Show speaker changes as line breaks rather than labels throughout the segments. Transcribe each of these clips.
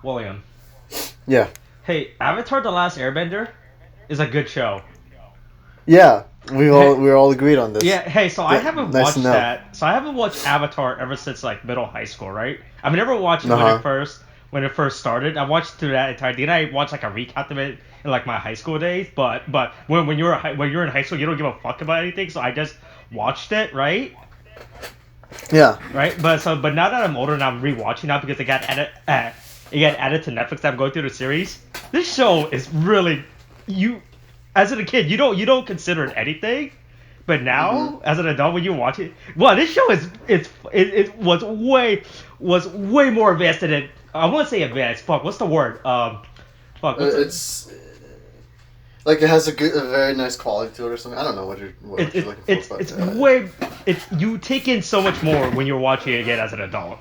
William.
Yeah.
Hey, Avatar: The Last Airbender is a good show.
Yeah.
Hey,
We're all agreed on this.
yeah. Hey, so I haven't
Nice to
watched
know.
that. So I haven't watched Avatar ever since like middle high school, right? I've never watched it
Uh huh.
when it first started. I watched through that entire thing. I watched like a recap of it in like my high school days. But when when you're in high school, you don't give a fuck about anything. So I just watched it, right?
Yeah.
Right. But now that I'm older and I'm rewatching now because it got added to Netflix. I'm going through the series. This show is really you. As a kid, you don't consider it anything. But
Mhm.
now, as an adult, when you watch it, well, this show it was way more advanced than it. I won't say advanced. Fuck, what's the word? Fuck, what's it?
It's like it has a very nice quality to it or something. I don't know what you're looking for, but
It's way it's you take in so much more when you're watching it again as an adult.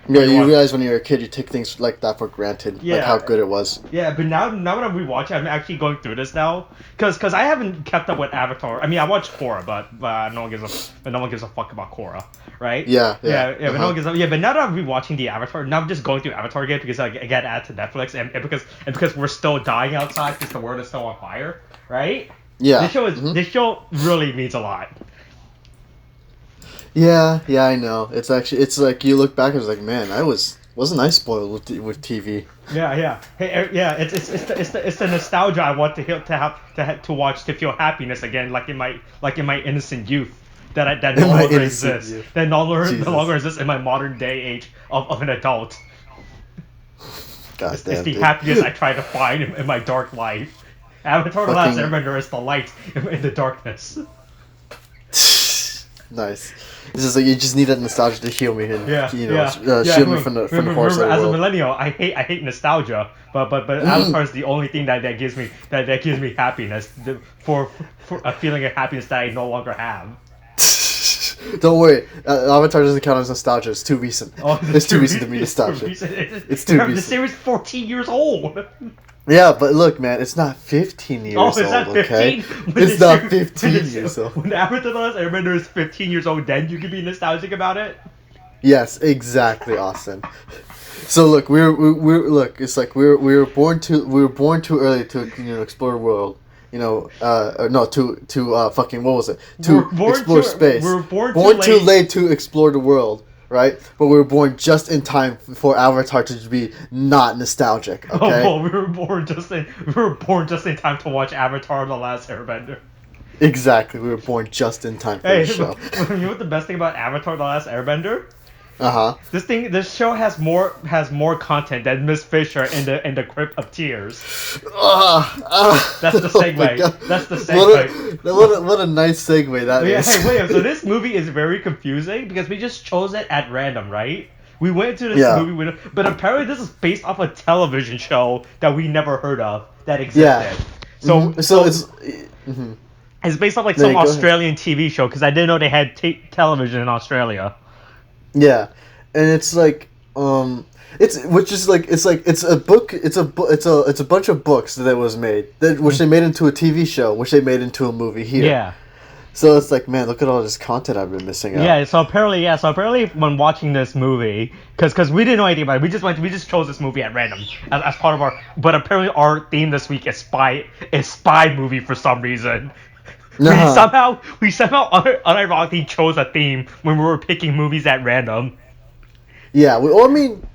yeah,
When you
you
watch,
realize when you're a kid, you take things like that for granted, like how
yeah,
good it was.
yeah, but now that I'm rewatching, I'm actually going through this now because I haven't kept up with Avatar. I mean, I watched Korra, but no one gives a fuck about Korra, right?
Yeah, yeah.
Yeah, but no one gives a yeah. But now that I'm rewatching the Avatar, now I'm just going through Avatar again because I got added to Netflix and because we're still dying outside because the world is still on fire, right?
Yeah.
This show really means a lot.
Yeah, yeah, I know. It's like you look back and it's like, man, wasn't I spoiled with TV?
Yeah, yeah. Hey, yeah. It's the nostalgia I want to watch to feel happiness again, like in my innocent youth that
In
no
my
longer
innocent
exists.
youth.
That no
Jesus.
longer exists in my modern day age of an adult.
God
It's
damn,
the happiness I
dude.
try to find in my dark life. Avatar: The Last
Fucking
Airbender is the light in the darkness.
nice. It's just like you just need that nostalgia to heal me and
Yeah, yeah, yeah.
shield me from the horrors
Remember,
of the
as a
world.
millennial, I hate nostalgia, but Avatar is the only thing that gives me that gives me happiness for a feeling of happiness that I no longer have.
Don't worry, Avatar doesn't count as nostalgia. It's too recent.
Oh,
It's too recent to be
it's too
nostalgia.
recent.
It's too
The
recent.
series 14 years old.
Yeah, but look, man, it's not 15
Oh,
years
is
old,
that
okay?
15?
It's not 15 years old.
When Avatar: The Last Airbender is 15 years old, then you can be nostalgic about it.
Yes, exactly, Austin. So look, look. It's like we were born too early to explore the world. No, to fucking what was it? To explore
We
space.
were born too
Born too
late.
late to explore the world, right? But we were born just in time for Avatar to be not nostalgic.
Oh
Okay.
well, we were born just in time to watch Avatar: The Last Airbender.
Exactly, we were born just in time for the
Hey,
show.
you know what the best thing about Avatar: The Last Airbender?
Uh huh.
This show has more content than Miss Fisher in the Crypt of Tears. That's the
Oh my god!
segue. That's the
What
segue.
what a nice segue that
Yeah,
is.
hey William. So this movie is very confusing because we just chose it at random, right? We went into this
Yeah.
movie but apparently this is based off a television show that we never heard of that
Yeah.
existed. So
So it's. Mhm.
it's based off like
No,
some
go ahead.
Australian TV show because I didn't know they had television in Australia.
Yeah, and it's like it's which is like it's a book. It's a bunch of books that was made which they made into a TV show, which they made into a movie here.
Yeah.
So it's like, man, look at all this content I've been missing out.
So apparently, when watching this movie, because we didn't know anything about it, we just chose this movie at random as part of our. But apparently, our theme this week is spy movie for some reason.
Nah.
We somehow unironically chose a theme when we were picking movies at random.
Yeah. Well, I mean,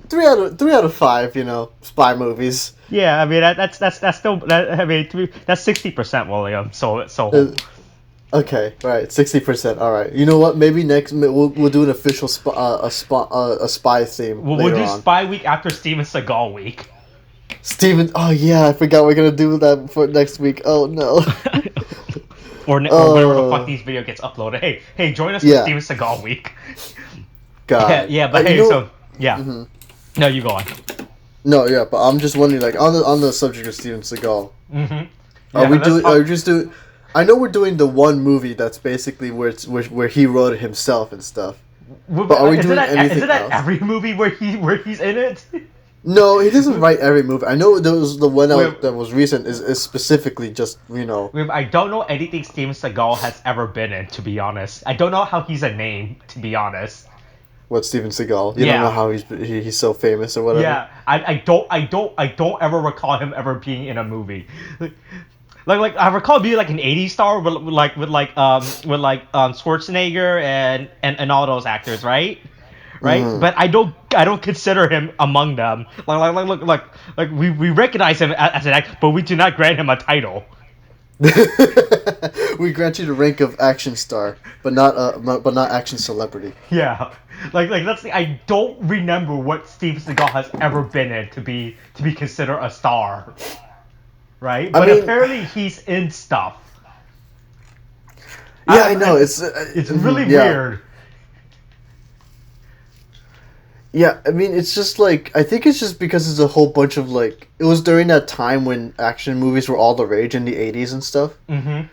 three out of five, spy movies.
Yeah, I mean that's still I mean that's 60%, William.
Uh, Okay, right, 60%. All right. You know what? Maybe next we'll do an official a spy theme
we'll
later
do
on.
Spy Week after Steven Seagal Week.
Steven. Oh yeah, I forgot we're gonna do that for next week. Oh no.
Or whenever the fuck these video gets uploaded. Hey, join us for
Yeah.
Steven Seagal Week.
God.
Yeah, but
You
hey,
know,
so yeah.
mhm.
No, you go on.
No, yeah, but I'm just wondering, like on the subject of Steven Seagal,
Mm-hmm.
are
Yeah,
we
let's
doing?
talk.
Are we just doing? I know we're doing the one movie that's basically where he wrote it himself and stuff. But are we doing anything
Isn't that
else?
every movie where he's in it?
No, he doesn't write every movie. I know there was the one
Wait,
that was recent is specifically just
I don't know anything Steven Seagal has ever been in, to be honest. I don't know how he's a name, to be honest.
What, Steven Seagal? You don't know how he's so famous or whatever.
Yeah, I don't ever recall him ever being in a movie. Like I recall being like an '80s star with Schwarzenegger and all those actors, right? But I don't consider him among them. Like we recognize him as an actor, but we do not grant him a title.
We grant you the rank of action star, but not action celebrity.
Yeah, like that's the, I don't remember what Steven Seagal has ever been in to be considered a star, right? But apparently he's in stuff.
Yeah, I know it's
really weird.
Yeah, I mean, it's just like, I think it's just because it's a whole bunch of like, it was during that time when action movies were all the rage in the 80s and stuff.
Mm-hmm.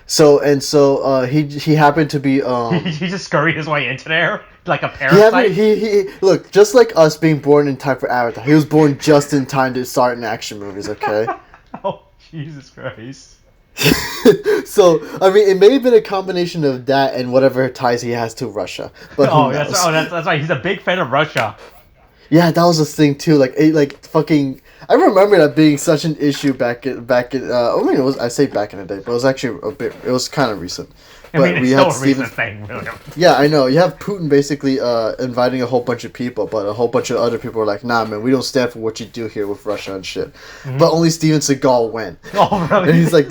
So he happened to be
he just scurried his way into there like a parasite.
He look, just like us being born in time for Avatar, he was born just in time to start in action movies. Okay.
Oh, Jesus Christ.
So I mean, it may have been a combination of that and whatever ties he has to Russia. But
that's right. He's a big fan of Russia.
Yeah, that was the thing too. Like fucking. I remember that being such an issue back in. I mean, it was. I say back in the day, but it was actually a bit. It was kind of recent.
But I mean, it's still a recent thing, really.
Yeah, I know. You have Putin basically inviting a whole bunch of people, but a whole bunch of other people are like, "Nah, man, we don't stand for what you do here with Russia and shit." Mm-hmm. But only Steven Seagal went.
Oh, really?
And he's like,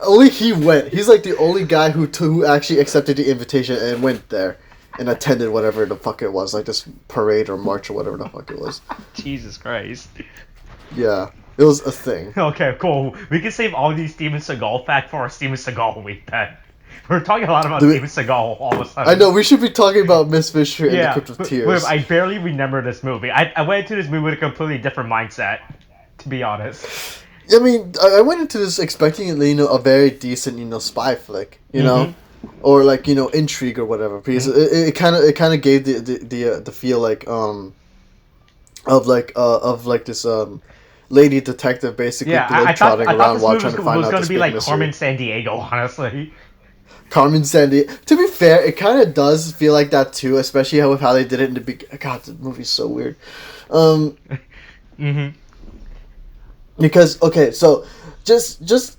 only he went. He's like the only guy who actually accepted the invitation and went there and attended whatever the fuck it was, like this parade or march or whatever the fuck it was.
Jesus Christ.
Yeah, it was a thing.
Okay, cool. We can save all these Steven Seagal facts for our Steven Seagal week then. We're talking a lot about Steven Seagal all of a sudden.
I know, we should be talking about Miss Fisher and the Crypt of Tears.
I barely remember this movie. I went into this movie with a completely different mindset, to be honest.
I mean, I went into this expecting, a very decent, spy flick, know? Or like, intrigue or whatever. Because it kind of gave the feel like, of this, lady detective basically globetrotting around while trying to find out this big mystery. I thought this movie was going to be like Carmen Sandiego, honestly. Carmen Sandiego. To be fair, it kind of does feel like that too, especially with how they did it in the beginning. God, the movie's so weird. Because okay, so just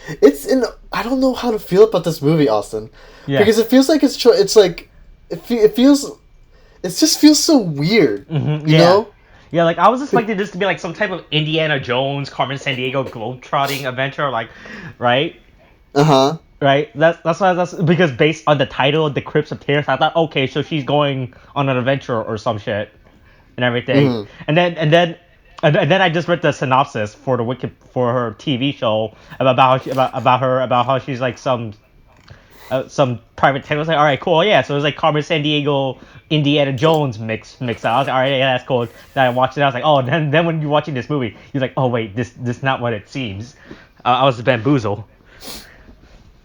it's in. I don't know how to feel about this movie, Austin. Yeah. Because it feels like it's like it just feels so weird.
Mm-hmm.
You know.
Yeah, like I was expecting this to be like some type of Indiana Jones, Carmen Sandiego globetrotting adventure, like, right? Right. That's why because based on the title, The Crypt of Tears, I thought, okay, so she's going on an adventure or some shit, and everything. And then I just read the synopsis for her TV show about how she's like some private tech. I was like, all right, cool, yeah. So it was like Carmen Sandiego, Indiana Jones mix out. I was like, all right, yeah, that's cool. Then I watched it. I was like, oh, then when you're watching this movie, you're like, oh wait, this is not what it seems. I was bamboozled.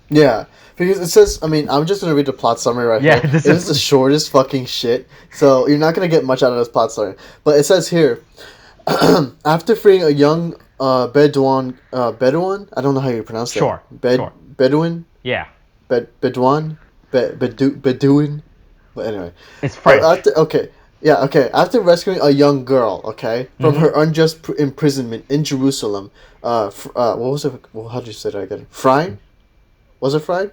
Yeah, because it says, I mean, I'm just going to read the plot summary right here. It is the shortest fucking shit, so you're not going to get much out of this plot summary. But it says here, after freeing a young Bedouin, I don't know how you pronounce that.
Sure.
Bedouin?
Yeah.
Bedouin? But anyway.
It's French.
After rescuing a young girl, from her unjust imprisonment in Jerusalem, what was it? Well, how did you say that again? Fried? Was it fried?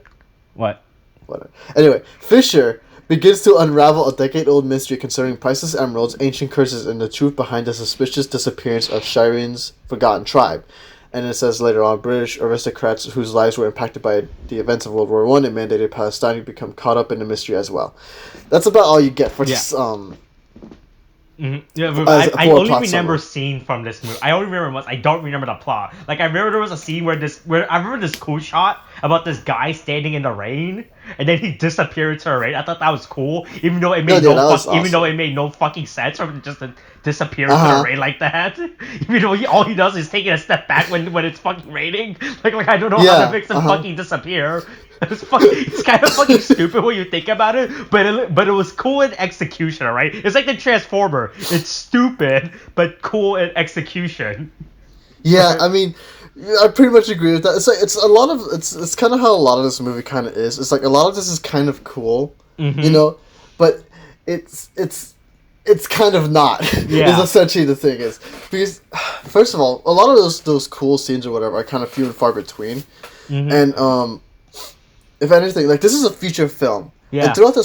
What?
Whatever. Anyway, Fisher begins to unravel a decade-old mystery concerning priceless emeralds, ancient curses, and the truth behind the suspicious disappearance of Shirin's forgotten tribe. And it says later on, British aristocrats whose lives were impacted by the events of World War I and mandated Palestine become caught up in the mystery as well. That's about all you get for this.
Yeah, I only remember scene from this movie. I only remember once. I don't remember the plot. Like I remember there was a scene where I remember this cool shot about this guy standing in the rain and then he disappeared into the rain. I thought that was cool, even though it made it made no fucking sense for him just to disappear into the rain like that. Even though all he does is taking a step back when it's fucking raining. Like I don't know how that makes him fucking disappear. It's kind of fucking stupid when you think about it, but it was cool in execution, alright? It's like the Transformer. It's stupid, but cool in execution.
Yeah, I mean, I pretty much agree with that. It's kind of how a lot of this movie kind of is. It's like a lot of this is kind of cool, but it's kind of not.
Yeah.
Is essentially the thing is because first of all, a lot of those cool scenes or whatever are kind of few and far between, and if anything, like this is a feature film.
Yeah.
And throughout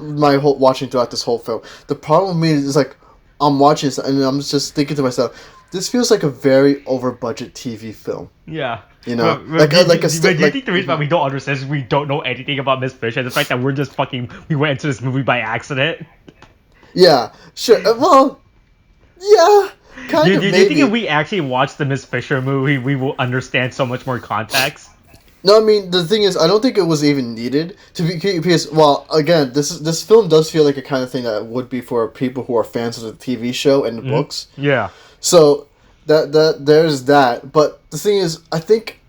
my whole watching throughout this whole film, the problem with me is like I'm watching this and I'm just thinking to myself, this feels like a very over budget TV film.
Yeah.
You know,
but do you think the reason why we don't understand is we don't know anything about Miss Fisher? The fact that we're just we went into this movie by accident.
Yeah, sure. Well, yeah, kind of.
Do you think if we actually watch the Miss Fisher movie, we will understand so much more context?
No, I mean the thing is, I don't think it was even needed to be because, well, again, this film does feel like a kind of thing that would be for people who are fans of the TV show and the books.
Yeah.
So that there's that, but the thing is, I think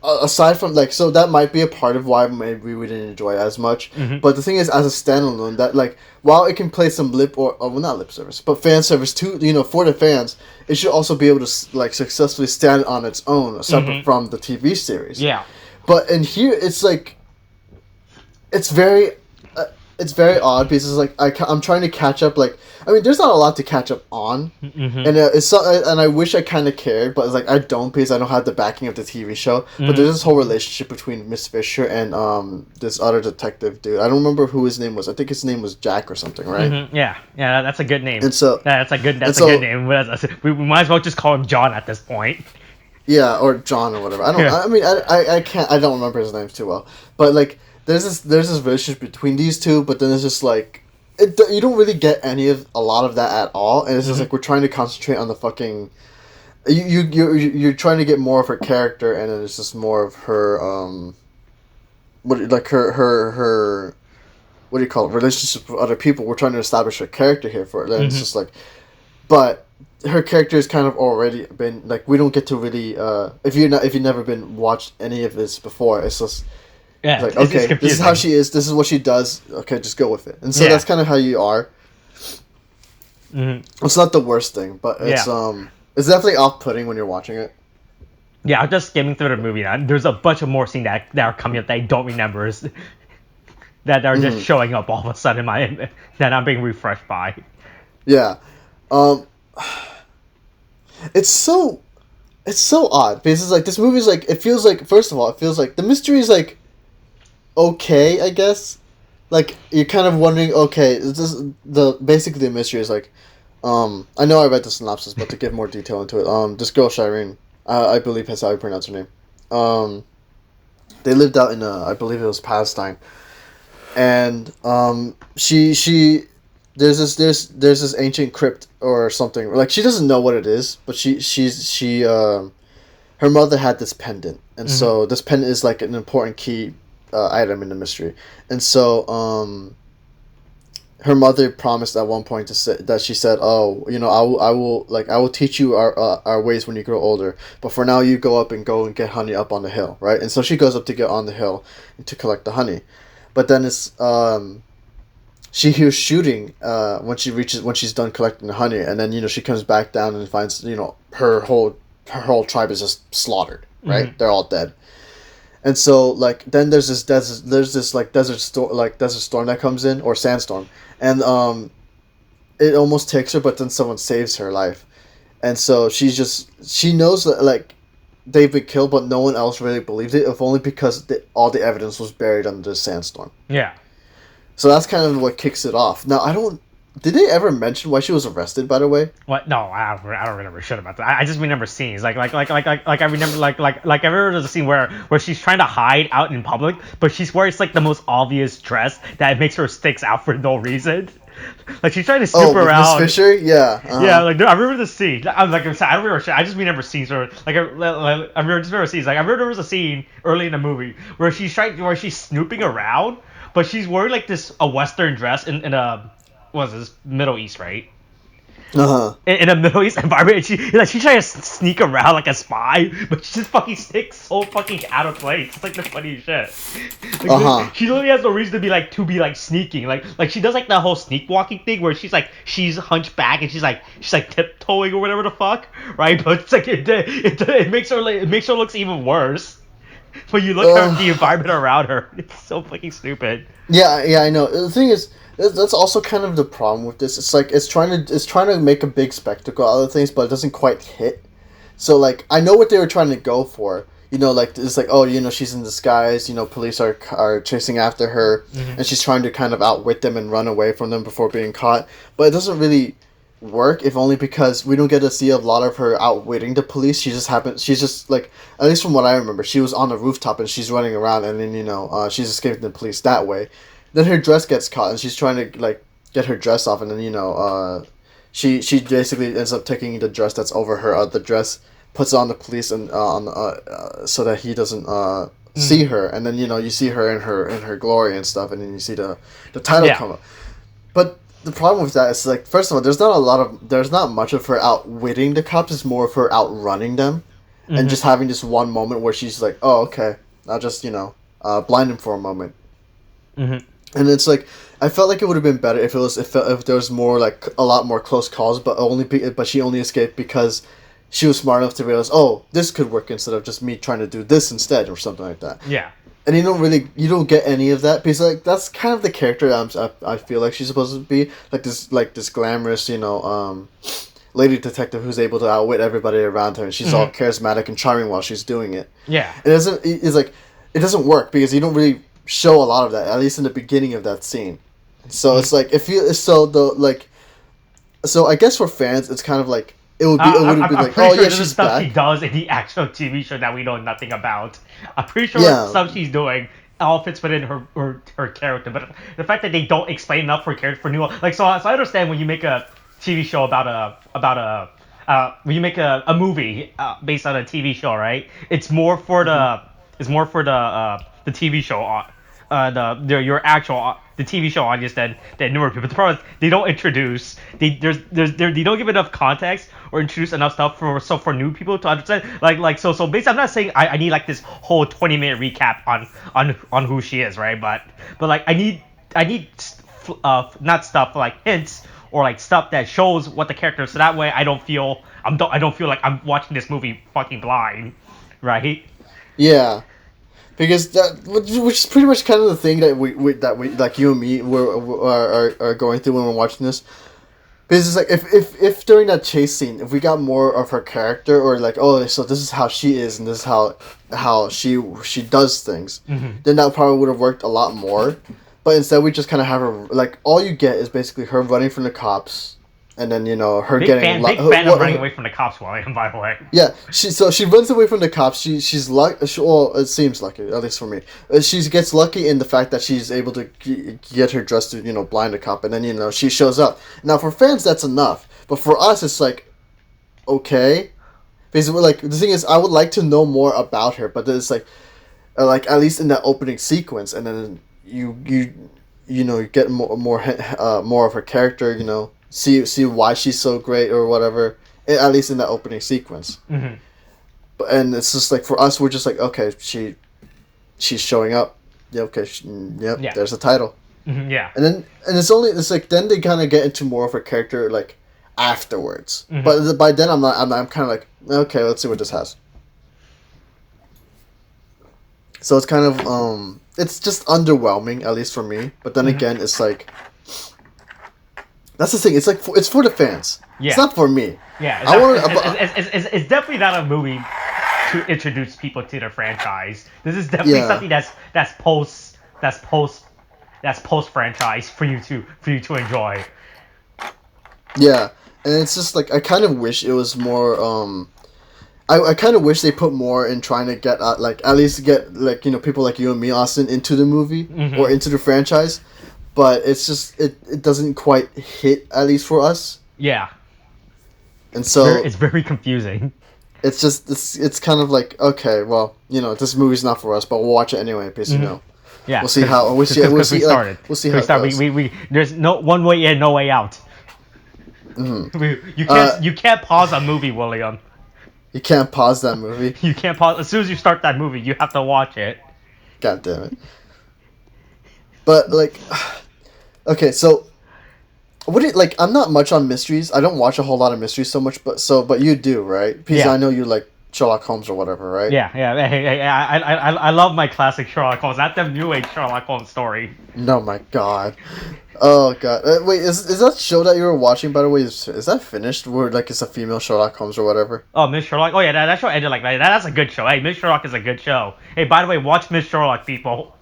aside from like, so that might be a part of why maybe we didn't enjoy it as much. But the thing is, as a standalone, that like while it can play some not lip service, but fan service too, you know, for the fans, it should also be able to like successfully stand on its own, separate from the TV series.
Yeah.
But in here, it's like, it's very odd because it's like I'm trying to catch up. Like, I mean, there's not a lot to catch up on, and and I wish I kind of cared, but it's like I don't because I don't have the backing of the TV show. But there's this whole relationship between Miss Fisher and this other detective dude. I don't remember who his name was. I think his name was Jack or something, right?
Yeah, that's a good name.
And so
that's a good name. We might as well just call him John at this point.
Yeah, or John or whatever. I don't. Yeah. I mean, I can't. I don't remember his names too well. But like, there's this relationship between these two. But then it's just like, you don't really get a lot of that at all. And it's just like we're trying to concentrate on the fucking. You're trying to get more of her character, and then it's just more of her what do you call it? Relationship with other people. We're trying to establish her character here for it. Then it's just like, but. Her character has kind of already been like we don't get to really if you've never been watched any of this before, it's just like okay, this is how she is, this is what she does, okay, just go with it. And so that's kind of how you are. It's not the worst thing, but it's definitely off-putting when you're watching it.
Yeah, I'm just skimming through the movie now. There's a bunch of more scenes that are coming up that I don't remember that are just showing up all of a sudden that I'm being refreshed by.
Yeah. It's so odd because it's like this movie's like it feels like first of all it feels like the mystery is like okay, I guess, like you're kind of wondering, okay, is this basically the mystery is like I know I read the synopsis, but to give more detail into it, this girl Shireen, I believe that's how you pronounce her name, they lived out in I believe it was Palestine, and she there's this ancient crypt or something. Like she doesn't know what it is, but her mother had this pendant, and so this pendant is like an important key item in the mystery. And so her mother promised at one point she said, "Oh, you know, I will teach you our ways when you grow older, but for now you go and get honey up on the hill, right?" And so she goes up to get on the hill to collect the honey, but then it's she hears shooting when she's done collecting the honey, and then she comes back down and finds her whole tribe is just slaughtered, right? They're all dead. And so like then there's this desert storm that comes in, or sandstorm, and it almost takes her, but then someone saves her life, and so she knows that like they've been killed, but no one else really believed it, if only because all the evidence was buried under the sandstorm.
Yeah.
So that's kind of what kicks it off. Now, did they ever mention why she was arrested, by the way?
What? No, I don't remember shit about that. I just remember scenes. Like I remember I remember there's a scene where she's trying to hide out in public, but she's wearing like the most obvious dress that makes her sticks out for no reason. Like she's trying to snoop around.
Miss Fisher? Yeah.
Yeah, like I remember the scene. I don't remember shit. I just remember scenes where I remember scenes. Like I remember there was a scene early in the movie where she's snooping around. But she's wearing like a Western dress in a Middle East, right? In a Middle East environment, she's trying to sneak around like a spy, but she just fucking sticks so fucking out of place. It's like the funniest shit. She literally has no reason to be sneaking. Like she does like the whole sneak walking thing where she's hunched back and she's tiptoeing or whatever the fuck, right? But it's like it makes her looks even worse. But you look at the environment around her. It's so fucking stupid.
Yeah, I know. The thing is, That's also kind of the problem with this. It's like it's trying to make a big spectacle out of things, but it doesn't quite hit. So like I know what they were trying to go for. Like it's like, oh, she's in disguise. Police are chasing after her, and she's trying to kind of outwit them and run away from them before being caught. But it doesn't really work, if only because we don't get to see a lot of her outwitting the police. She's just like, at least from what I remember, she was on the rooftop and she's running around, and then she's escaping the police that way. Then her dress gets caught and she's trying to like get her dress off, and then she basically ends up taking the dress that's over her the dress, puts it on the police and so that he doesn't see her, and then you see her in her glory and stuff, and then you see the title come up. But the problem with that is, like, first of all, there's not much of her outwitting the cops. It's more of her outrunning them, and just having this one moment where she's like, oh, okay, I'll just blind him for a moment. And it's like, I felt like it would have been better if there was more, like, a lot more close calls, but she only escaped because she was smart enough to realize, oh, this could work instead of just me trying to do this instead, or something like that.
Yeah.
And you don't get any of that, because like that's kind of the character I feel like she's supposed to be, like this glamorous lady detective who's able to outwit everybody around her, and she's all charismatic and charming while she's doing it.
Yeah.
It doesn't work because you don't really show a lot of that, at least in the beginning of that scene. So it's like so I guess for fans it's kind of like it would be like, oh yeah, she's
stuff
back.
she does in the actual TV show that we know nothing about. I'm pretty sure stuff she's doing all fits within her character, but the fact that they don't explain enough for character for new, like, so I understand when you make a TV show when you make a movie based on a TV show, right? It's more for the TV show the TV show audience than newer people. But the problem is they don't introduce they don't give enough context or introduce enough stuff for new people to understand. So basically, I'm not saying I need like this whole 20-minute recap on who she is, right? But like I need not stuff like hints or like stuff that shows what the character is, so that way I don't feel like I'm watching this movie fucking blind, right?
Yeah. Because which is pretty much kind of the thing that we like you and me are going through when we're watching this. Because it's like if during that chase scene, if we got more of her character, or like, oh, so this is how she is and this is how she does things, then that probably would have worked a lot more. But instead we just kind of have her, like, all you get is basically her running from the cops. And then her
big
getting
big fan of running away from the cops, William. By the way.
Yeah, she runs away from the cops. She's lucky. Well, it seems lucky, at least for me. She gets lucky in the fact that she's able to get her dress to blind a cop, and then she shows up. Now for fans that's enough, but for us it's like, okay, basically, like, the thing is I would like to know more about her, but it's like at least in that opening sequence, and then you get more of her character, see why she's so great or whatever, at least in that opening sequence. And it's just like, for us, we're just like, okay, she's showing up. Yeah, okay, there's the title.
Yeah.
And it's like then they kind of get into more of her character like afterwards. But by then I'm kind of like, okay, let's see what this has. So it's kind of it's just underwhelming, at least for me. But then again, it's like, that's the thing. It's like it's for the fans. Yeah. It's not for me.
Yeah. It's definitely not a movie to introduce people to the franchise. This is definitely something that's post franchise for you to enjoy.
Yeah, and it's just like, I kind of wish it was more. I kind of wish they put more in trying to get like, at least get, like, people like you and me, Austin, into the movie or into the franchise. But it's just it doesn't quite hit, at least for us.
Yeah.
And so
it's very confusing.
It's just it's kind of like, okay, well, this movie's not for us, but we'll watch it anyway because
yeah,
we'll see how we started. We'll see how it goes.
We there's no one way in, no way out. You can't pause a movie, William.
You can't pause that movie.
You can't pause. As soon as you start that movie, you have to watch it.
God damn it. But like, okay, so I'm not much on mysteries. I don't watch a whole lot of mysteries so much, but you do, right? Because I know you like Sherlock Holmes or whatever, right?
Yeah, yeah. Hey, I love my classic Sherlock Holmes, not the new age Sherlock Holmes story.
No, my God. Oh God. Wait, is that show that you were watching, by the way, is that finished? Where like it's a female Sherlock Holmes or whatever?
Oh, Miss Sherlock. Oh yeah, that show ended like that. That's a good show. Hey, Miss Sherlock is a good show. Hey, by the way, watch Miss Sherlock, people.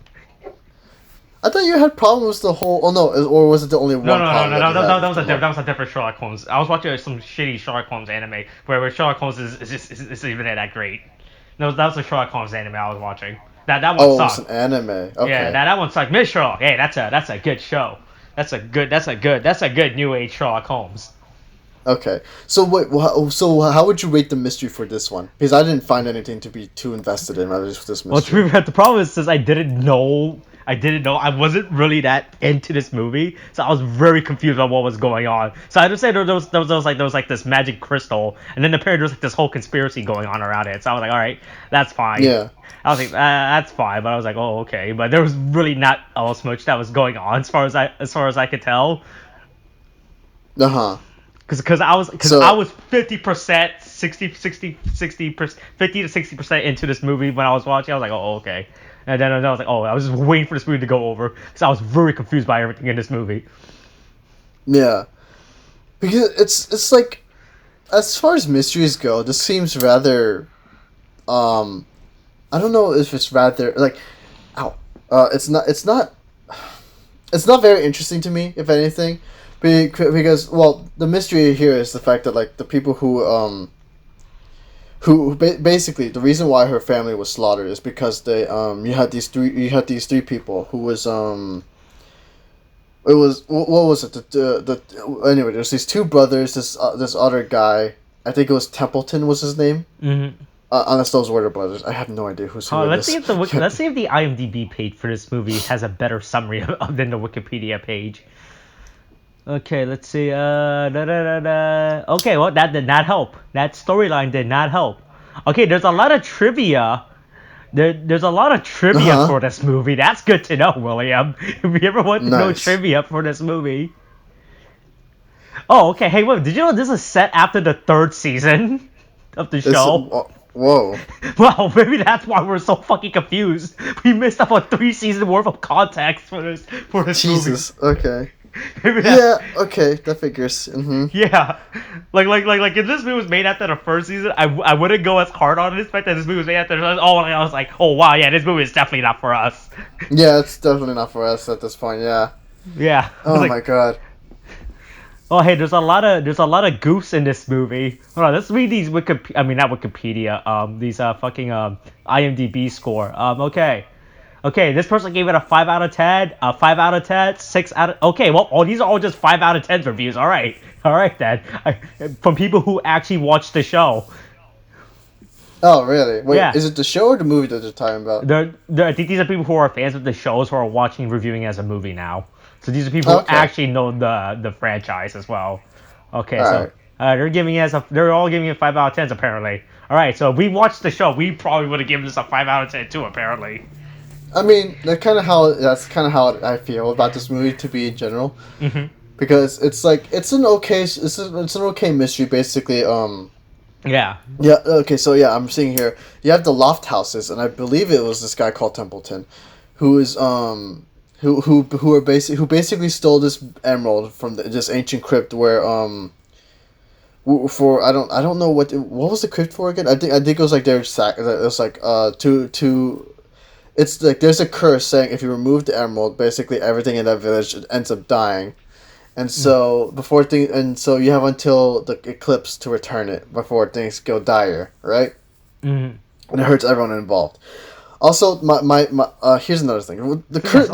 I thought you had problems with the whole. Oh no, or was it the only one
No, no, no,
problem
no,
that
no,
you
no,
had
that
with
was
the
a
whole-
that was a different Sherlock Holmes. I was watching some shitty Sherlock Holmes anime where Sherlock Holmes is just is even that great. No, that was a Sherlock Holmes anime I was watching. That one
Oh, it was
sucked.
an anime. Okay.
Yeah, that one sucked. Miss Sherlock. Hey, that's a good show. That's a good new age Sherlock Holmes.
Okay. So wait. So how would you rate the mystery for this one? Because I didn't find anything to be too invested in. Rather just this
Well,
mystery.
the problem is since I didn't know. I wasn't really that into this movie, so I was very confused about what was going on. So I just said there was like this magic crystal, and then apparently there was like this whole conspiracy going on around it. So I was like, all right, that's fine.
Yeah.
I was like, that's fine, but I was like, oh, okay. But there was really not else much that was going on as far as I could tell.
Uh huh.
Because I was
So-
50%, 60%, 50 to 60% into this movie when I was watching. I was like, oh, okay. And then I was like, oh, I was just waiting for this movie to go over because I was very confused by everything in this movie.
Yeah. Because it's like, as far as mysteries go, this seems rather, I don't know if it's rather like, ow, it's not very interesting to me, if anything, because well, the mystery here is the fact that like the people who basically the reason why her family was slaughtered is because they you had these three people who was it was what was it the anyway there's these two brothers, this other guy, I think it was Templeton was his name.
Mm-hmm.
Unless those were the brothers, I have no idea who's who.
Let's see if the IMDb page for this movie has a better summary than the Wikipedia page. Okay, let's see. Okay, well that did not help. That storyline did not help. Okay, there's a lot of trivia. There's a lot of trivia for this movie. That's good to know, William. If you ever want to know trivia for this movie. Oh, okay. Hey, wait, did you know this is set after the third season of the show?
Whoa.
Well, maybe that's why we're so fucking confused. We missed out on 3 seasons worth of context for this
Jesus.
movie.
Okay. Yeah. Okay. That figures. Mm-hmm.
Yeah, like if this movie was made after the first season, I wouldn't go as hard on it. But that this movie was made after I was like, oh wow, yeah, this movie is definitely not for us.
Yeah, it's definitely not for us at this point. Yeah.
Yeah.
Oh
like,
my God.
Oh hey, there's a lot of goofs in this movie. Hold on, let's read these not Wikipedia. These fucking IMDb score. Okay, this person gave it a 5 out of 10, 5 out of 10, 6 out of... Okay, well, these are all just 5 out of 10 reviews. All right then. From people who actually watched the show.
Oh, really? Wait,
Yeah.
is it the show or the movie that you're talking about?
I think these are people who are fans of the shows who are watching and reviewing as a movie now. So these are people who actually know the franchise as well. Okay, so they're all giving it 5 out of 10s apparently. All right, so if we watched the show, we probably would have given this a 5 out of 10 too apparently.
I mean, that's kind of how I feel about this movie to be in general.
Mm-hmm.
Because it's like it's an okay mystery basically.
Yeah.
Yeah. Okay. So yeah, I'm seeing here. You have the loft houses, and I believe it was this guy called Templeton, who is who basically stole this emerald from this ancient crypt where for I don't know what was the crypt for again. I think it was like it was like to. It's like there's a curse saying if you remove the emerald, basically everything in that village ends up dying, and so so you have until the eclipse to return it before things go dire, right?
Mm-hmm.
And it hurts everyone involved. Also, my here's another thing. The curse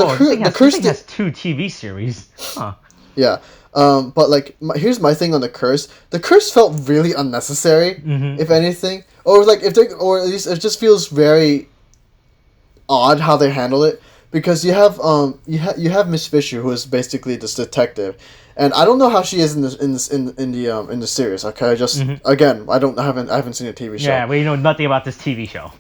has 2 TV series. Huh.
Yeah. But like here's my thing on the curse. The curse felt really unnecessary, if anything, or like or at least it just feels very odd how they handle it, because you have Miss Fisher, who is basically this detective, and I don't know how she is in the series. Okay, again, I haven't seen a TV show.
Yeah, we know nothing about this TV show.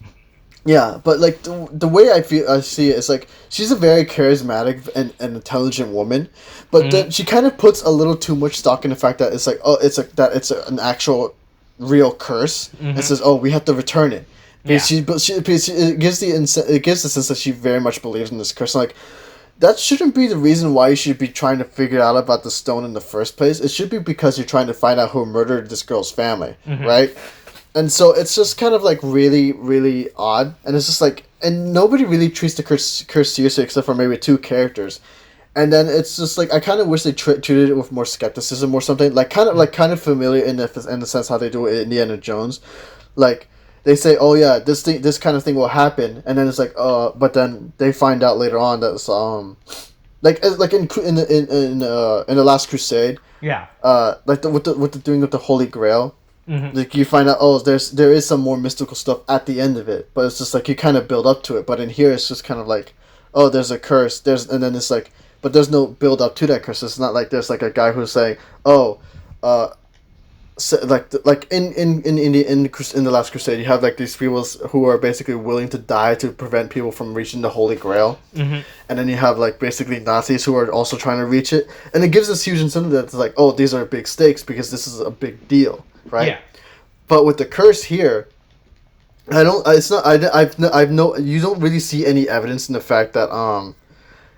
Yeah, but like the way I see it is like she's a very charismatic and intelligent woman, but then she kind of puts a little too much stock in the fact that it's like it's an actual real curse and says, "Oh, we have to return it." Because it gives the sense that she very much believes in this curse. Like, that shouldn't be the reason why you should be trying to figure out about the stone in the first place. It should be because you're trying to find out who murdered this girl's family, right? And so it's just kind of like really, really odd, and it's just like, and nobody really treats the curse seriously except for maybe 2 characters, and then it's just like I kind of wish they treated it with more skepticism or something, like kind of familiar in the sense how they do it in Indiana Jones, like they say, oh yeah, this kind of thing will happen, and then it's like, but then they find out later on that it's like in the Last Crusade, like what they're doing with the Holy Grail. Like you find out, there is some more mystical stuff at the end of it, but it's just like you kind of build up to it. But in here, it's just kind of like, oh, there's a curse, and then it's like, but there's no build up to that curse. It's not like there's like a guy who's saying, oh, so like in the Last Crusade, you have like these people who are basically willing to die to prevent people from reaching the Holy Grail, and then you have like basically Nazis who are also trying to reach it, and it gives this huge incentive that it's like, oh, these are big stakes because this is a big deal. Right. Yeah. But with the curse here, you don't really see any evidence in the fact that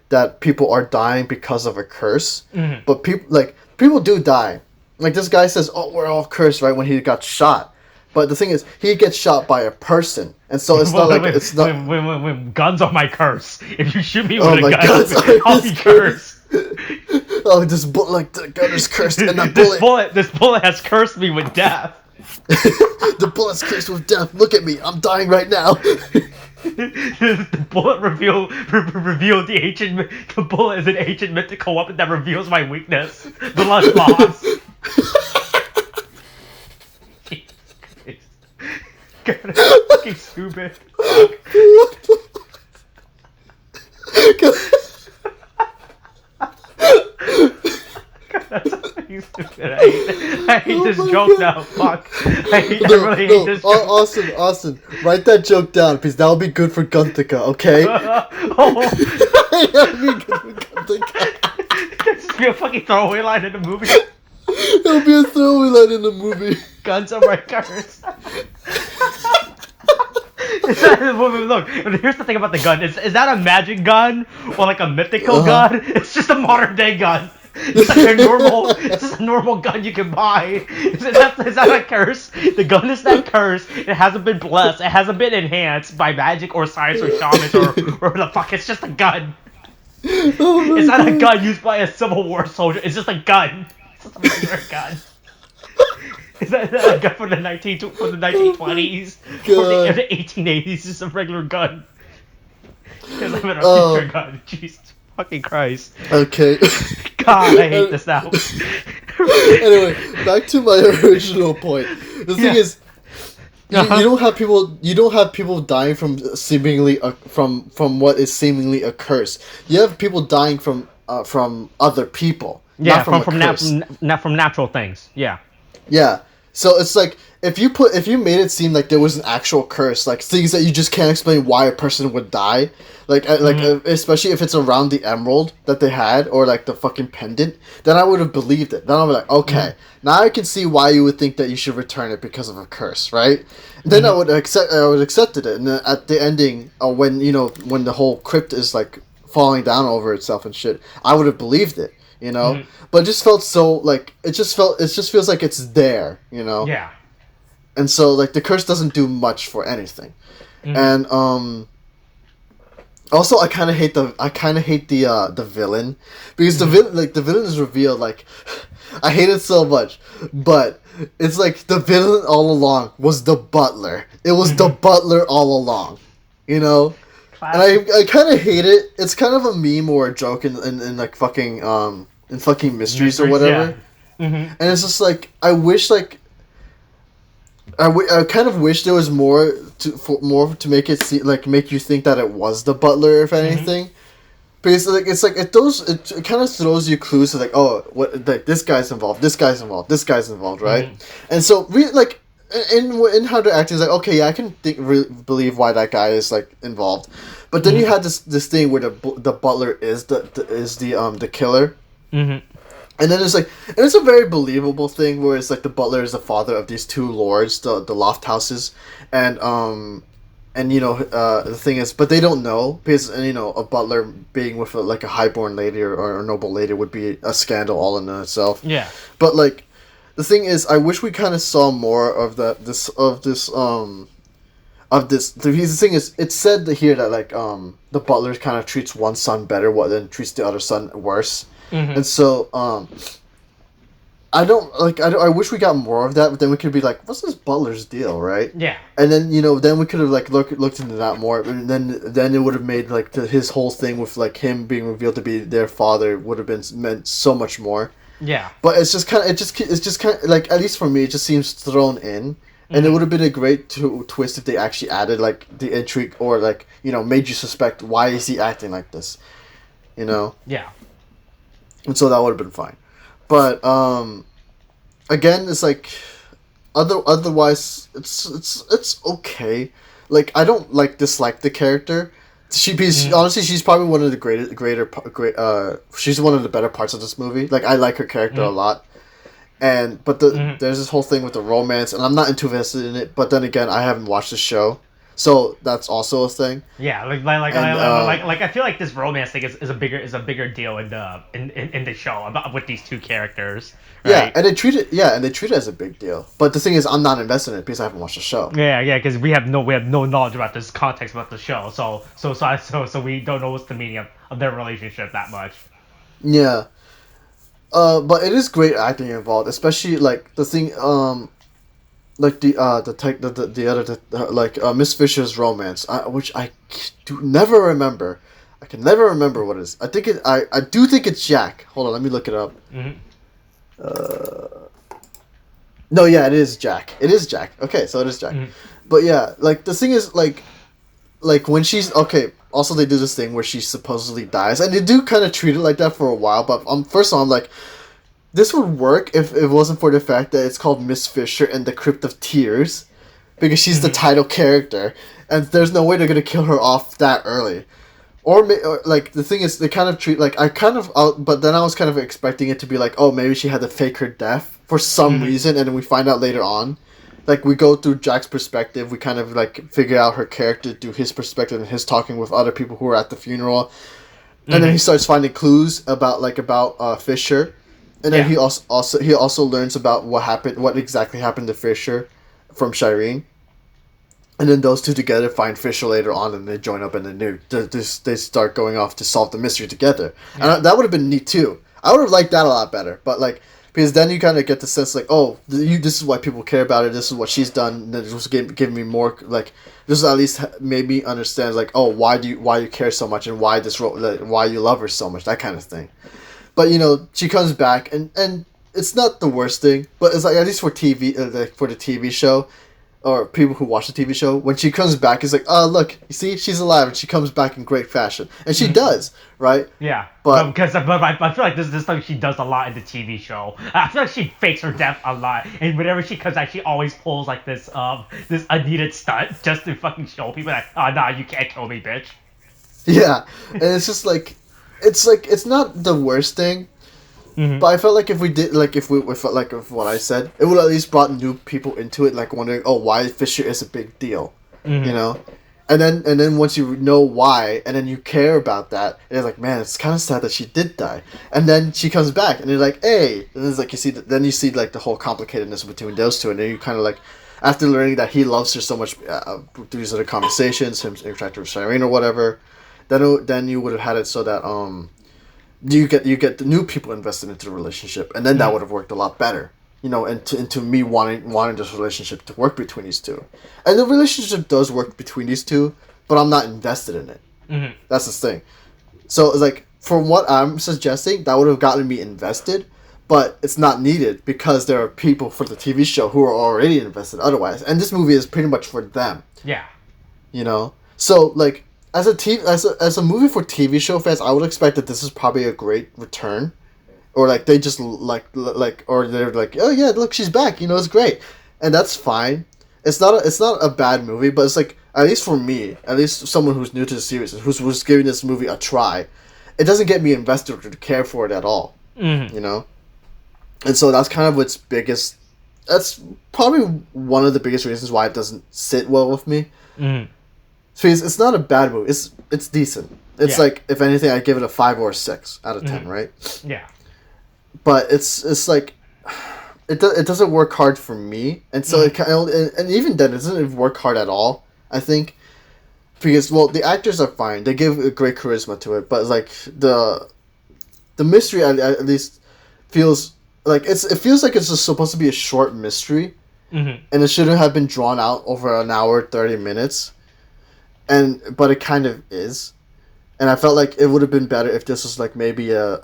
that people are dying because of a curse. But people do die. Like this guy says, "Oh, we're all cursed," right? When he got shot. But the thing is, he gets shot by a person, and so it's not like it's not.
When guns are my curse. If you shoot me with a gun, I'll be cursed.
Oh, this bullet, like the gun is cursed, and that
this bullet has cursed me with death.
The bullet's cursed with death. Look at me, I'm dying right now.
The bullet revealed the bullet is an ancient mythical weapon that reveals my weakness. The lunch boss. Jesus Christ. God, that's fucking stupid. That's fucking stupid. I hate this joke now. Fuck. I really hate this joke.
Austin, write that joke down because that'll be good for Gunthika, okay? That'll be good for Gunthika.
This be a fucking throwaway line in the movie.
It'll be a throwaway line in the movie.
Guns are my curse. Look, here's the thing about the gun. Is that a magic gun or like a mythical gun? It's just a modern day gun. It's just a normal gun you can buy. Is that a curse? The gun is that curse. It hasn't been blessed. It hasn't been enhanced by magic or science or shamans or the fuck. It's just a gun. It's not a gun used by a Civil War soldier. It's just a gun. It's just a regular gun. Is that a gun from the 1920s? Or the 1880s? It's just a regular gun. Because I'm in a future gun. Jesus fucking Christ.
Okay.
God, I hate this now.
Anyway, back to my original point. The thing is, you don't have people dying from seemingly from what is seemingly a curse. You have people dying from other people.
Yeah, not from natural things. Yeah.
Yeah. So it's like if you made it seem like there was an actual curse, like things that you just can't explain why a person would die, especially if it's around the emerald that they had or like the fucking pendant, then I would have believed it. Then I was like, okay, now I can see why you would think that you should return it because of a curse, right? Then I would accepted it, and then at the ending, when the whole crypt is like falling down over itself and shit, I would have believed it. But it just felt so like it just feels like it's there,
Yeah.
And so like the curse doesn't do much for anything, and also I kind of hate the villain because the villain is revealed like I hate it so much, but it's like the villain all along was the butler. It was the butler all along, And I kind of hate it. It's kind of a meme or a joke in like fucking in fucking mysteries or whatever. Yeah. And it's just like I wish like I kind of wish there was more to make it make you think that it was the butler if anything. Because it kind of throws you clues to like, oh, what, like this guy's involved, right? And so in how they're acting, it's like, okay, yeah, I can believe why that guy is like involved, but then you had this thing where the butler is the killer, And then and it's a very believable thing where it's like the butler is the father of these two lords, the loft houses, and the thing is, but they don't know because a butler being with like a highborn lady or a noble lady would be a scandal all in itself.
Yeah.
But like, the thing is, I wish we kind of saw more of that. The thing is, it's said here that like the butler kind of treats one son better, than treats the other son worse.
Mm-hmm.
And so, I wish we got more of that, but then we could be like, what's this butler's deal, right?
Yeah.
And then, then we could have, like, looked into that more, and then it would have made, like, his whole thing with, like, him being revealed to be their father would have meant so much more.
Yeah.
But it's just kind of, like, at least for me, it just seems thrown in. And it would have been a great twist if they actually added, like, the intrigue or, like, made you suspect why is he acting like this,
Yeah.
And so that would have been fine. But again, it's like otherwise it's okay. Like, I don't dislike the character. Honestly, she's probably one of the she's one of the better parts of this movie. Like, I like her character a lot. But there's this whole thing with the romance, and I'm not too invested in it. But then again, I haven't watched the show. So that's also a thing.
Yeah, I feel like this romance thing is a bigger deal in the show about with these two characters. Right?
Yeah, and they treat it as a big deal. But the thing is, I'm not invested in it because I haven't watched the show.
Yeah, because we have no knowledge about this context about the show, so we don't know what's the meaning of their relationship that much.
Yeah, but it is great acting involved, especially like the thing. Like Miss Fisher's romance, which I do never remember. I can never remember what it is. I think I do think it's Jack. Hold on, let me look it up.
Mm-hmm.
No, yeah, it is Jack. It is Jack. Okay, so it is Jack.
Mm-hmm.
But yeah, like the thing is like when she's okay. Also, they do this thing where she supposedly dies, and they do kind of treat it like that for a while. But first of all, I'm like, this would work if it wasn't for the fact that it's called Miss Fisher and the Crypt of Tears, because she's the title character, and there's no way they're gonna kill her off that early. Or like the thing is, they kind of treat like but then I was kind of expecting it to be like, oh, maybe she had to fake her death for some reason, and then we find out later on. Like, we go through Jack's perspective, we kind of like figure out her character through his perspective and his talking with other people who were at the funeral, and then he starts finding clues about Fisher. And then he also learns about what exactly happened to Fisher from Shireen. And then those two together find Fisher later on, and they join up, and then they start going off to solve the mystery together. Yeah. And that would have been neat too. I would have liked that a lot better. But like, because then you kind of get the sense like, oh, this is why people care about her. This is what she's done. And then it was giving me more like, this at least made me understand like, oh, why you care so much, and why why you love her so much, that kind of thing. But she comes back, and it's not the worst thing. But it's like, at least for TV, for the TV show, or people who watch the TV show, when she comes back, it's like, oh, look, you see, she's alive, and she comes back in great fashion, and she does, right?
Yeah,
but
I feel like this is something she does a lot in the TV show. I feel like she fakes her death a lot, and whenever she comes back, she always pulls like this unneeded stunt just to fucking show people that, oh, nah, you can't kill me, bitch.
Yeah, and it's just like. It's not the worst thing, but I felt like if what I said, it would at least brought new people into it, like wondering, oh, why Fisher is a big deal, and then once you know why, and then you care about that, and it's like, man, it's kind of sad that she did die, and then she comes back, and you're like, hey, and it's like you see like the whole complicatedness between those two, and then you kind of like, after learning that he loves her so much through these other conversations, him interacting with Shireen or whatever. Then you would have had it so that you get the new people invested into the relationship, and then that would have worked a lot better, into me wanting this relationship to work between these two, and the relationship does work between these two, but I'm not invested in it. That's the thing. So it's like, from what I'm suggesting, that would have gotten me invested, but it's not needed because there are people for the TV show who are already invested otherwise, and this movie is pretty much for them.
Yeah.
So like. As a movie for TV show fans, I would expect that this is probably a great return, or like they just or they're like, oh yeah, look, she's back, it's great, and that's fine. It's not a bad movie, but it's like, at least for me, at least someone who's new to the series, who's giving this movie a try, it doesn't get me invested or to care for it at all. And so that's kind of what's biggest. That's probably one of the biggest reasons why it doesn't sit well with me.
Mm.
Because it's not a bad movie. It's decent. It's
Yeah.
like, if anything, I give it a 5 or a 6 out of 10, right?
Yeah.
But it's like, it doesn't work hard for me, and so it kind of, and even then it doesn't work hard at all, I think, because, well, the actors are fine, they give a great charisma to it, but like the mystery at least feels like it feels like it's just supposed to be a short mystery, and it shouldn't have been drawn out over an hour 30 minutes, but it kind of is. And I felt like it would have been better if this was like maybe a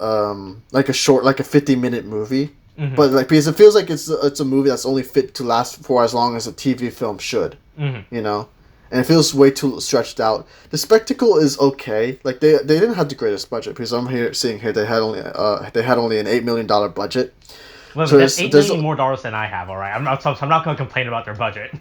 short, like a 50-minute movie. But like, because it feels like it's a movie that's only fit to last for as long as a TV film should, you know, and it feels way too stretched out. The spectacle is okay. Like they didn't have the greatest budget, because I'm seeing here they had only an $8 million budget.
Well,
So
that's
there's
$8 million more dollars than I have. All right, I'm not going to complain about their budget.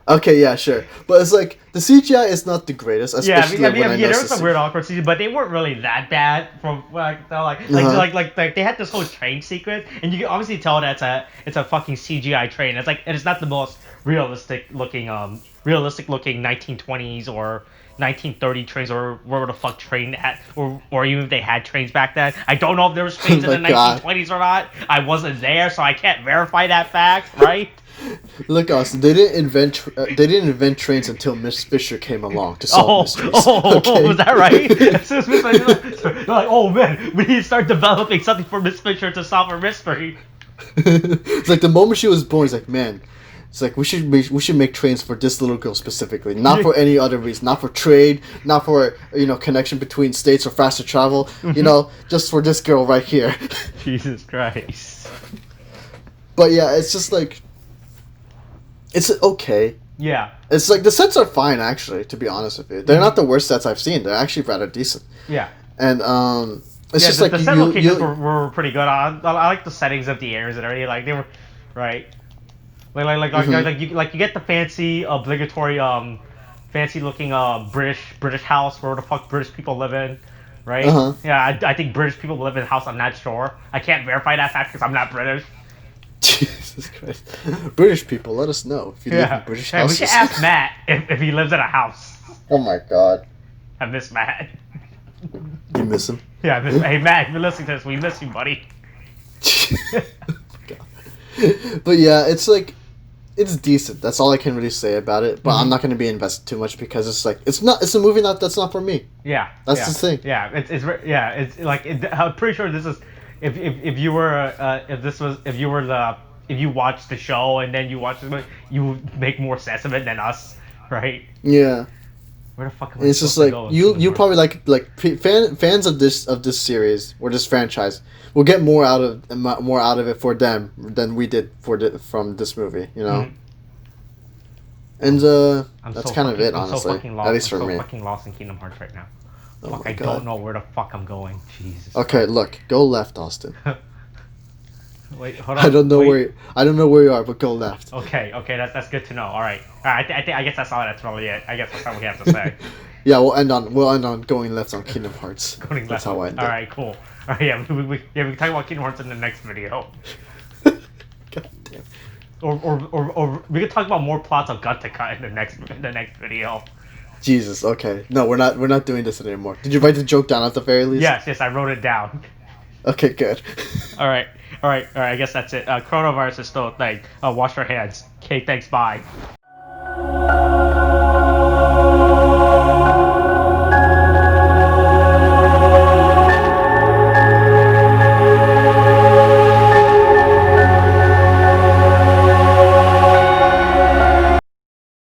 Okay, yeah, sure, but it's like the CGI is not the greatest.
Yeah,
Especially when I know
there was some weird awkward scenes, but they weren't really that bad from what I could tell. Like they had this whole train sequence, and you can obviously tell that it's a fucking CGI train. It's not the most realistic looking 1920s or 1930 trains, or where the fuck train at, or even if they had trains back then. I don't know if there was trains in the 1920s or not. I wasn't there, so I can't verify that fact, right?
Look, Austin, they didn't invent trains until Miss Fisher came along to solve mysteries. Okay?
Was that right? As soon as Miss Fisher, they're like, oh man, we need to start developing something for Miss Fisher to solve her mystery.
It's like the moment she was born, it's like, man, it's like we should make trains for this little girl specifically, not for any other reason, not for trade, not for connection between states or faster travel, just for this girl right here.
Jesus Christ.
But yeah, it's just like, it's okay.
Yeah.
It's like the sets are fine, actually, to be honest with you. They're not the worst sets I've seen. They're actually rather decent.
Yeah.
And it's just like
the set locations were pretty good. I like the settings of the areas and everything. Like they were, right. Like you get the fancy obligatory fancy looking British house where the fuck British people live in, right? Yeah, I think British people live in a house. I'm not sure. I can't verify that fact because I'm not British.
Jesus Christ. British people, let us know if you live in British houses.
We should ask Matt if he lives in a house.
Oh my god.
I miss Matt.
You miss him?
Yeah, I miss him. Hey Matt, if you're listening to this, we miss you, buddy.
But yeah, it's like, it's decent. That's all I can really say about it. But I'm not going to be invested too much, because it's like, it's a movie that's not for me.
Yeah.
That's the thing.
Yeah, it's like, I'm pretty sure this is, if you watched the show and then you watch the movie, you would make more sense of it than us, right?
Yeah.
Where the fuck am
I it's just like you probably like fans of this series or this franchise will get more out of it for them than we did from this movie, And that's kind of it, honestly. At least for me.
I'm so fucking lost in Kingdom Hearts right now.
Oh
fuck,
my
I
God.
don't know where the fuck I'm going. Jesus.
Okay, look, go left, Austin.
Wait, hold on.
I don't know where you are, but go left.
Okay, that's good to know. All right. I guess that's all. That's probably it. I guess that's all we have to say.
Yeah, we'll end on going left on Kingdom Hearts.
Going
That's
left.
how I end it.
All right, cool. All right, yeah, we can talk about Kingdom Hearts in the next video.
God damn.
Or we could talk about more plots of Gut to Cut in the next video.
Jesus. Okay. No, we're not doing this anymore. Did you write the joke down at the very least?
Yes, I wrote it down.
Okay, good.
All right. I guess that's it. Coronavirus is still a thing. Wash your hands. Okay, thanks. Bye.